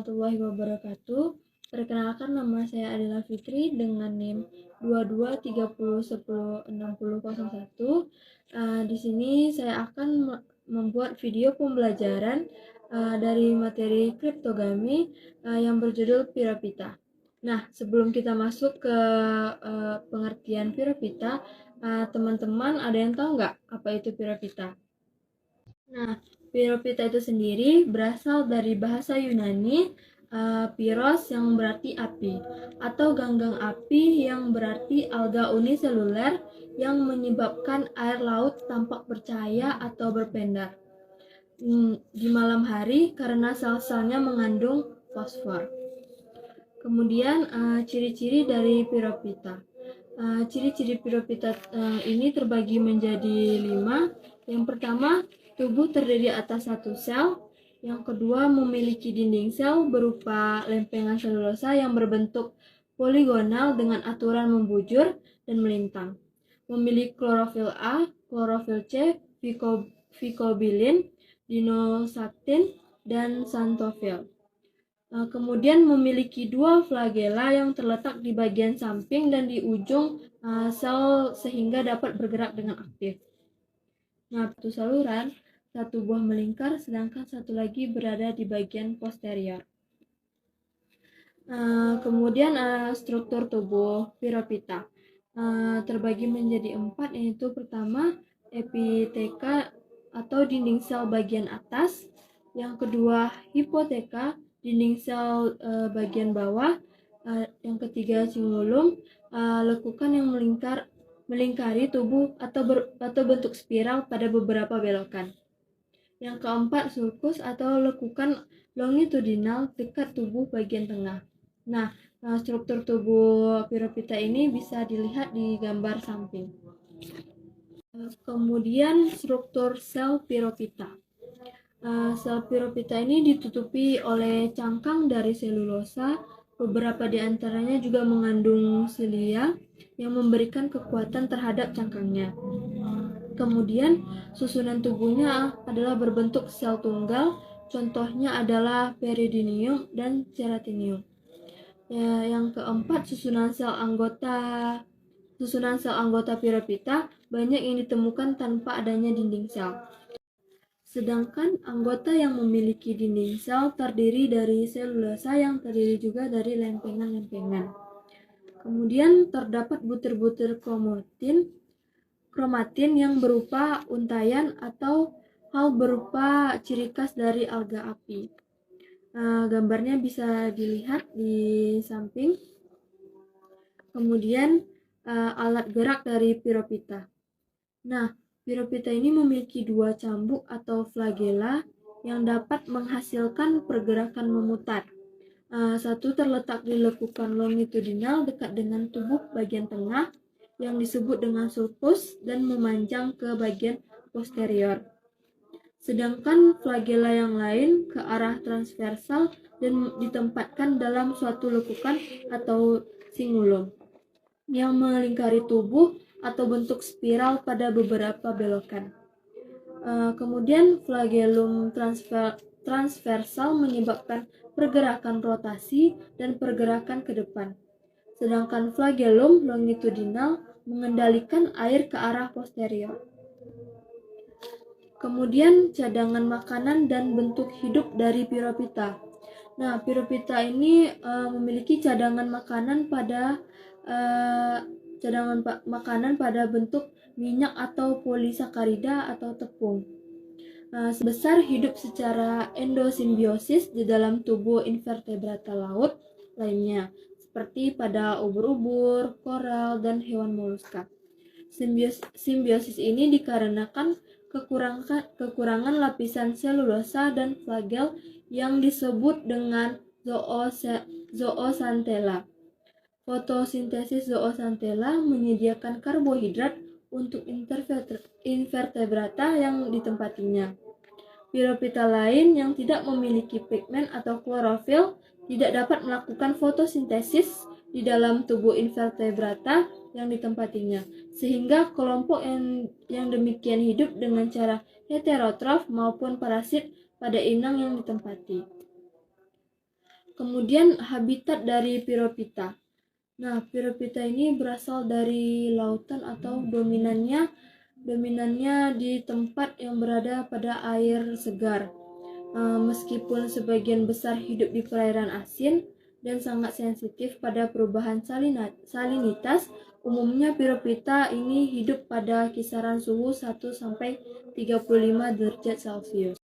warahmatullahi wabarakatuh. Perkenalkan, nama saya Adela Fitri dengan NIM 2230106001. Di sini saya akan membuat video pembelajaran dari materi kriptogami yang berjudul Piropita. Nah, sebelum kita masuk ke pengertian Piropita, teman-teman ada yang tahu nggak apa itu Piropita? Nah, Piropita itu sendiri berasal dari bahasa Yunani piros yang berarti api, atau ganggang api yang berarti alga uniseluler yang menyebabkan air laut tampak bercahaya atau berpendar di malam hari karena sel-selnya mengandung fosfor. Kemudian ciri-ciri dari Piropita. Ciri-ciri Piropita ini terbagi menjadi 5. Yang pertama, tubuh terdiri atas satu sel. Yang kedua, memiliki dinding sel berupa lempengan selulosa yang berbentuk poligonal dengan aturan membujur dan melintang. Memiliki klorofil A, klorofil C, vicobilin, dinosaktin, dan xanthofil. Kemudian memiliki dua flagela yang terletak di bagian samping dan di ujung sel sehingga dapat bergerak dengan aktif. Nah, satu saluran, satu buah melingkar, sedangkan satu lagi berada di bagian posterior. Kemudian struktur tubuh Piropita terbagi menjadi 4, yaitu pertama epiteka atau dinding sel bagian atas, yang kedua hipoteka, dinding sel bagian bawah, yang ketiga cingulum, lekukan yang melingkari tubuh atau bentuk spiral pada beberapa belokan. Yang keempat sulcus atau lekukan longitudinal dekat tubuh bagian tengah. Nah, struktur tubuh Piropita ini bisa dilihat di gambar samping. Kemudian struktur sel Piropita. Sel Piropita ini ditutupi oleh cangkang dari selulosa. Beberapa di antaranya juga mengandung silia yang memberikan kekuatan terhadap cangkangnya. Kemudian susunan tubuhnya adalah berbentuk sel tunggal. Contohnya adalah peridinium dan ceratinium. Yang keempat, susunan sel anggota Piropita banyak yang ditemukan tanpa adanya dinding sel. Sedangkan anggota yang memiliki dinding sel terdiri dari selulosa yang terdiri juga dari lempengan-lempengan. Kemudian terdapat butir-butir kromatin yang berupa untayan atau hal berupa ciri khas dari alga api. Gambarnya bisa dilihat di samping. Kemudian alat gerak dari Piropita. Nah, Piropita ini memiliki dua cambuk atau flagela yang dapat menghasilkan pergerakan memutar. Satu terletak di lekukan longitudinal dekat dengan tubuh bagian tengah yang disebut dengan sulcus dan memanjang ke bagian posterior. Sedangkan flagela yang lain ke arah transversal dan ditempatkan dalam suatu lekukan atau cingulum yang melingkari tubuh atau bentuk spiral pada beberapa belokan. Kemudian flagellum transversal menyebabkan pergerakan rotasi dan pergerakan ke depan. Sedangkan flagellum longitudinal mengendalikan air ke arah posterior. Kemudian cadangan makanan dan bentuk hidup dari Piropita. Nah, Piropita ini memiliki cadangan makanan pada bentuk minyak atau polisakarida atau tepung. Sebesar hidup secara endosimbiosis di dalam tubuh invertebrata laut lainnya, seperti pada ubur-ubur, koral, dan hewan moluska. Simbiosis ini dikarenakan kekurangan lapisan selulosa dan flagel yang disebut dengan zooxanthella. Fotosintesis zooxanthella menyediakan karbohidrat untuk invertebrata yang ditempatinya. Piropita lain yang tidak memiliki pigmen atau klorofil tidak dapat melakukan fotosintesis di dalam tubuh invertebrata yang ditempatinya, sehingga kelompok yang demikian hidup dengan cara heterotrof maupun parasit pada inang yang ditempati. Kemudian habitat dari Piropita. Nah, Piropita ini berasal dari lautan atau dominannya di tempat yang berada pada air segar. Meskipun sebagian besar hidup di perairan asin dan sangat sensitif pada perubahan salinitas, umumnya Piropita ini hidup pada kisaran suhu 1-35 derajat Celcius.